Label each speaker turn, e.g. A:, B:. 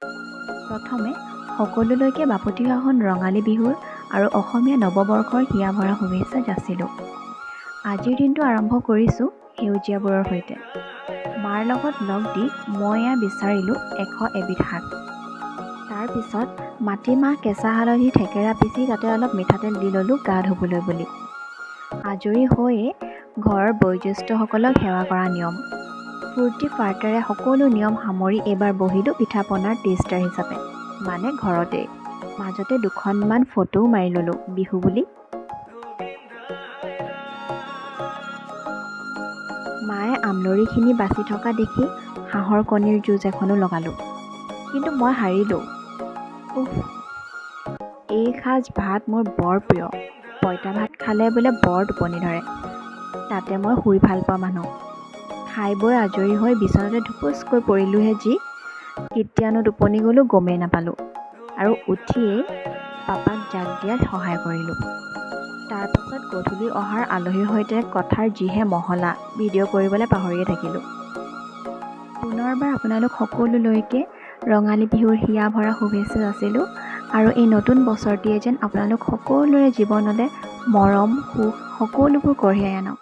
A: প্ৰথমে সকলোলৈকে বাপতিসাহোন ৰঙালী বিহুৰ আৰু অসমীয়া নৱবৰ্ষৰ হিয়া ভৰা শুভেচ্ছা যাচিলোঁ। আজিৰ দিনটো আৰম্ভ কৰিছোঁ সেউজীয়াবোৰৰ সৈতে। মাৰ লগত লগ দি মই এয়া বিচাৰিলোঁ 100 এবিধ শাক। তাৰপিছত মাটিমাহ, কেঁচা হালধি, থেকেৰা পিচি তাতে অলপ মিঠাতেল দি ল'লোঁ গা ধুবলৈ বুলি। আজৰি হৈয়ে ঘৰৰ বয়োজ্যেষ্ঠসকলক সেৱা কৰা নিয়ম। ফূৰ্তি ফাৰ্তাৰে সকলো নিয়ম সামৰি এইবাৰ বহিলোঁ পিঠা পনাৰ টেষ্টাৰ হিচাপে, মানে ঘৰতেই। মাজতে দুখনমান ফটোও মাৰি ল'লোঁ বিহু বুলি। মায়ে আমলৰিখিনি বাচি থকা দেখি হাঁহৰ কণীৰ যুঁজ এখনো লগালোঁ, কিন্তু মই হাৰিলোঁ। এই সাজ ভাত মোৰ বৰ প্ৰিয়। পঁইতা ভাত খালে বোলে বৰ টোপনি ধৰে, তাতে মই শুই ভাল পোৱা মানুহ। খাই বৈ আজৰি হৈ বিচনাতে ধুপুচকৈ পৰিলোঁহে যি, কেতিয়ানো টোপনি গ'লোঁ গমেই নাপালোঁ, আৰু উঠিয়েই পাপাক জাগ দিয়াত সহায় কৰিলোঁ। তাৰপাছত গধূলি অহাৰ আলহীৰ সৈতে কথাৰ যিহে মহলা, ভিডিঅ' কৰিবলৈ পাহৰিয়ে থাকিলোঁ। পুনৰবাৰ আপোনালোক সকলোলৈকে ৰঙালী বিহুৰ হিয়া ভৰা শুভেচ্ছা যাচিলোঁ, আৰু এই নতুন বছৰটিয়ে যেন আপোনালোক সকলোৰে জীৱনলৈ মৰম, সুখ সকলোবোৰ কঢ়িয়াই আনক।